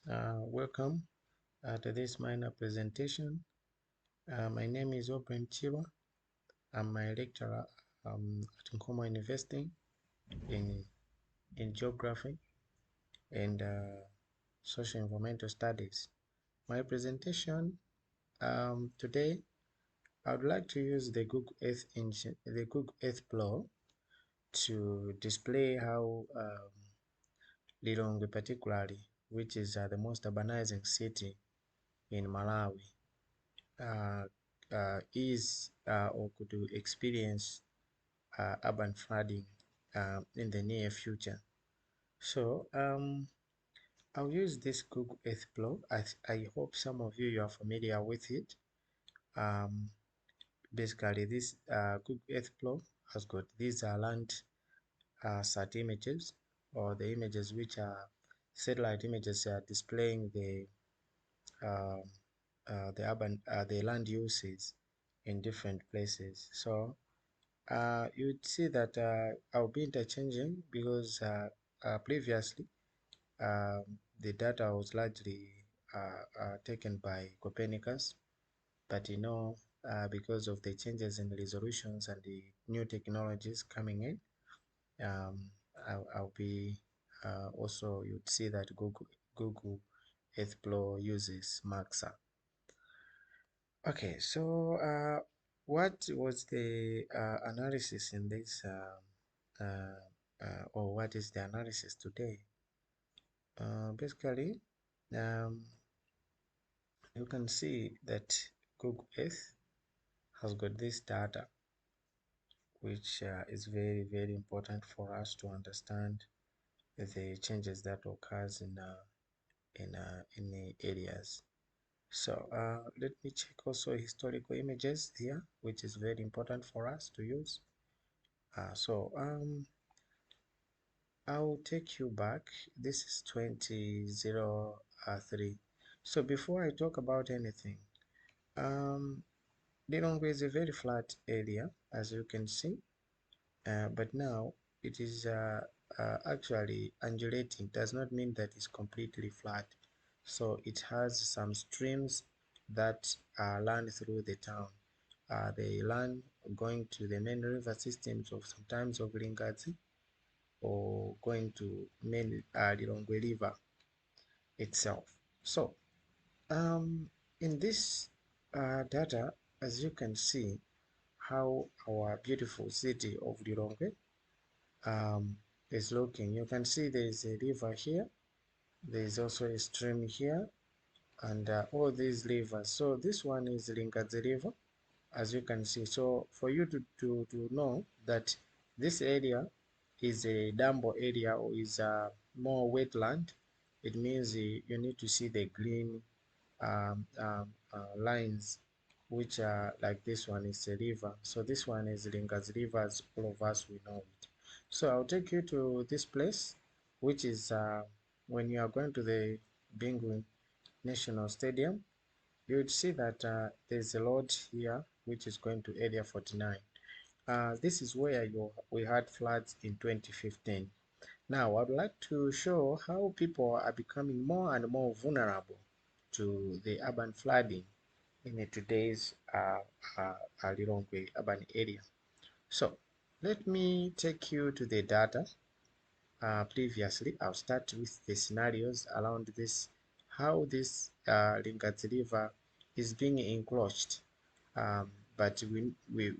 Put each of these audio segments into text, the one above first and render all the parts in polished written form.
Welcome to this minor presentation. My name is Obrem Chiwa. I'm a lecturer at Nkomo University in, in Geography and Social Environmental Studies. My presentation today, I would like to use the Google Earth engine, the Google Earth Pro, to display how Lilongwe particularly, which is the most urbanizing city in Malawi, uh, is or could experience urban flooding in the near future. So I'll use this Google Earth Pro. I hope some of you are familiar with it. Um, Basically, this Google Earth Pro has got these land sat images, or the images which are satellite images displaying um, the land uses in different places. So you'd see that I'll be interchanging because previously the data was largely taken by Copernicus, but because of the changes in resolutions and the new technologies coming in, I'll be also, you'd see that Google Earth Pro uses Maxa. Okay, so what was the analysis in this, or what is the analysis today? Basically, you can see that Google Earth has got this data, which is very, very important for us to understand the changes that occurs in the areas. So let me check also historical images here, which is very important for us to use. I'll take you back. This is 2003. So before I talk about anything, Lilongwe is a very flat area, as you can see, but now it is actually undulating. Does not mean that it's completely flat. So it has some streams that run through the town. They run going to the main river systems of sometimes of Lingazi, or going to main Lilongwe River itself. So in this data, as you can see, how our beautiful city of Lilongwe is looking. You can see there is a river here. There is also a stream here, and all these rivers. So this one is Lingazi River, as you can see. So for you to know that this area is a Dambo area, or is more wetland, it means you need to see the green lines, which are like this one is a river. So this one is Lingazi River, as all of us we know it. So I'll take you to this place, which is when you are going to the Bingwin National Stadium, you would see that there's a road here which is going to area 49. This is where we had floods in 2015. Now I'd like to show how people are becoming more and more vulnerable to the urban flooding in today's Lilongwe urban area. So let me take you to the data. Previously, I'll start with the scenarios around this, how this Lingazi River is being encroached. But we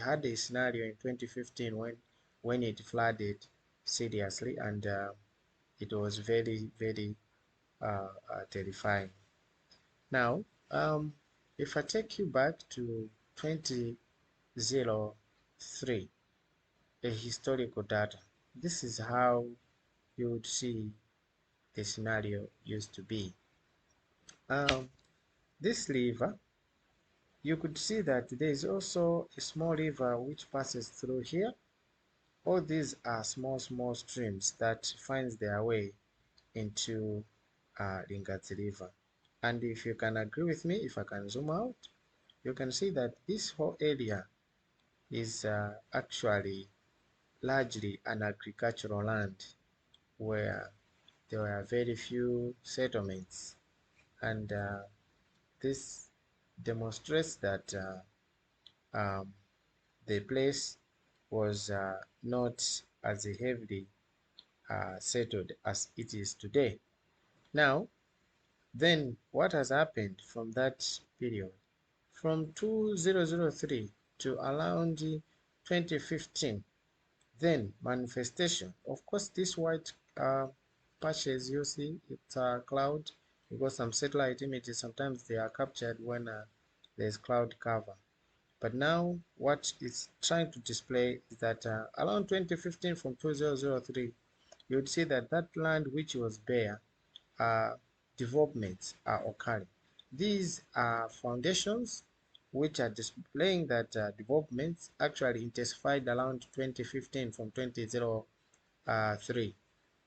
had a scenario in 2015 when it flooded seriously, and it was very, very terrifying. Now, if I take you back to 2003, a historical data, this is how you would see the scenario used to be. This river, you could see that there is also a small river which passes through here. All these are small streams that finds their way into Lingazi River. And if you can agree with me, if I can zoom out, you can see that this whole area is actually largely an agricultural land, where there were very few settlements, and this demonstrates that the place was not as heavily settled as it is today. Now, then what has happened from that period? From 2003 to around 2015, then manifestation. Of course, this white patches you see, it's a cloud, because some satellite images, sometimes they are captured when there's cloud cover. But now what it's trying to display is that around 2015, from 2003, you would see that that land which was bare, developments are occurring. These are foundations which are displaying that developments actually intensified around 2015 from 2003.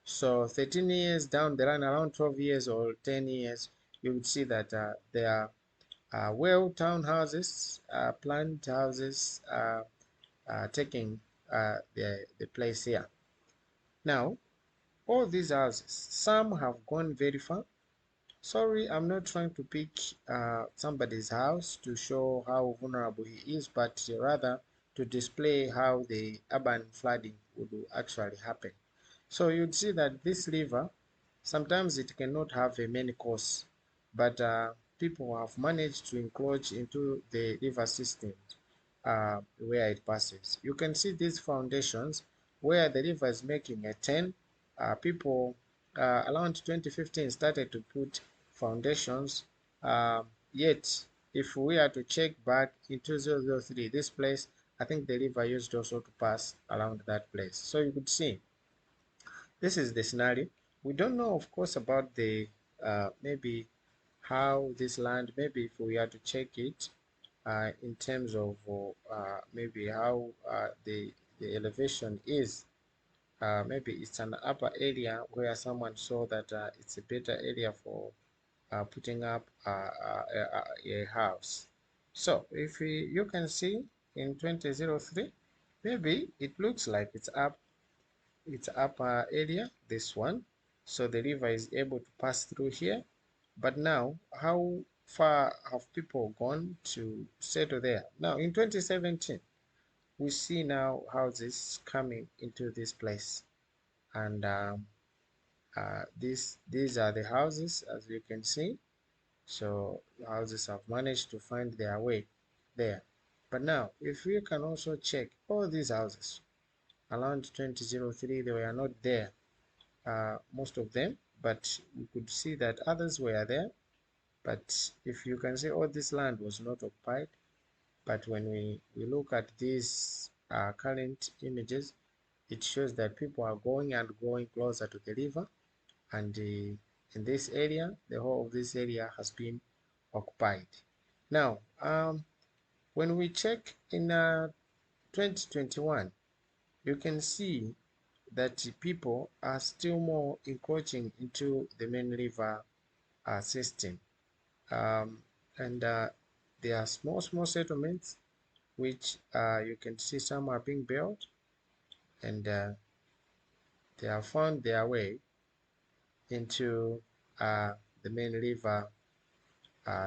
So 13 years down the line, around 12 years or 10 years, you would see that there are well townhouses, planned houses taking the place here. Now, all these houses, some have gone very far. Sorry, I'm not trying to pick somebody's house to show how vulnerable he is, but rather to display how the urban flooding would actually happen. So you'd see that this river, sometimes it cannot have a main course, but people have managed to encroach into the river system where it passes. You can see these foundations where the river is making a turn. People around 2015 started to put foundations. Yet, if we are to check back in 2003, this place, I think the river used also to pass around that place. So you could see this is the scenario. We don't know, of course, about the maybe how this land, maybe if we are to check it in terms of maybe how the elevation is. Maybe it's an upper area where someone saw that it's a better area for putting up a house. So if you can see in 2003, maybe it looks like it's upper area, this one. So the river is able to pass through here. But now, how far have people gone to settle there? Now, in 2017, we see now houses coming into this place, and these are the houses, as you can see. So the houses have managed to find their way there. But now, if we can also check all these houses around 2003, they were not there, most of them, but we could see that others were there. But if you can see, all this land was not occupied. But when we look at these current images, it shows that people are going and going closer to the river, and in this area, the whole of this area has been occupied. Now, when we check in 2021, you can see that people are still more encroaching into the main river system. And there are small settlements which you can see some are being built, and they have found their way into the main river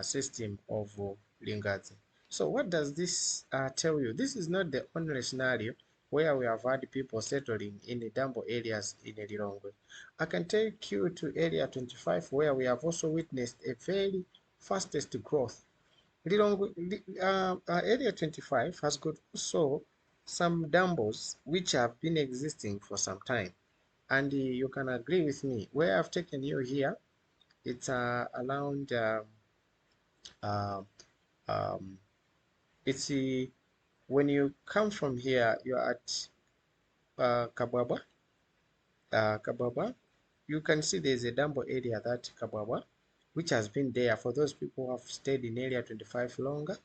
system of Lingazi. So what does this tell you? This is not the only scenario where we have had people settling in the Dambo areas in Lilongwe. I can take you to area 25 where we have also witnessed a very fastest growth. Area 25 has got also some dambos which have been existing for some time, and you can agree with me where I've taken you here. It's around uh, um, it's when you come from here, you're at Kababa. Kababa, you can see there's a Dambo area, that Kababa, which has been there for those people who have stayed in area 25 longer.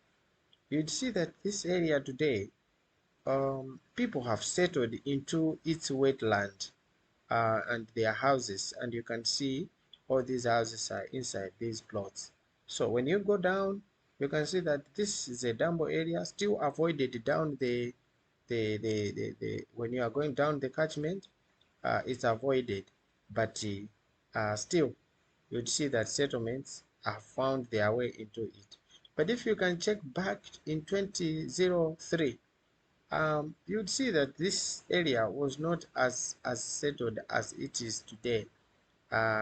You'd see that this area today, people have settled into its wetland and their houses, and you can see all these houses are inside these plots. So when you go down, you can see that this is a Dambo area, still avoided down when you are going down the catchment, it's avoided, but still you'd see that settlements have found their way into it. But if you can check back in 2003, you'd see that this area was not as settled as it is today,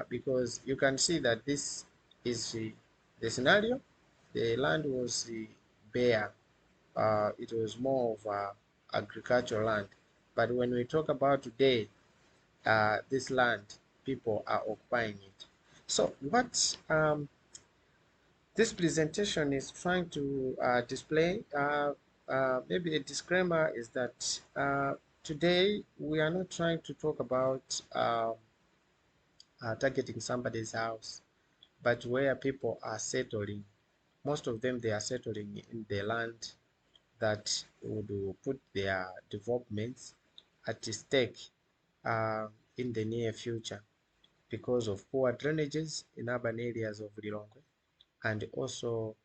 because you can see that this is the scenario. The land was bare. It was more of a agricultural land. But when we talk about today, this land, people are occupying it. So what this presentation is trying to display, maybe a disclaimer, is that today we are not trying to talk about targeting somebody's house, but where people are settling. Most of them, they are settling in the land that would put their developments at stake in the near future because of poor drainages in urban areas of Lilongwe, and also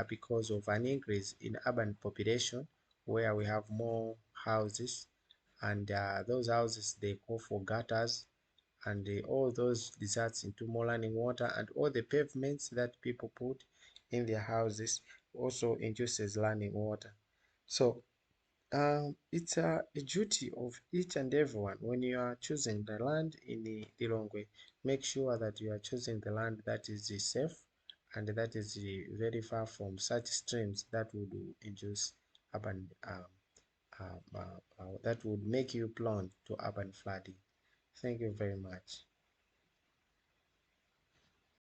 because of an increase in urban population where we have more houses, and those houses, they call for gutters, and all those results into more running water, and all the pavements that people put in their houses also induces running water. So it's a duty of each and everyone when you are choosing the land in the Lilongwe. Make sure that you are choosing the land that is safe and that is very far from such streams that would induce urban that would make you prone to urban flooding. Thank you very much.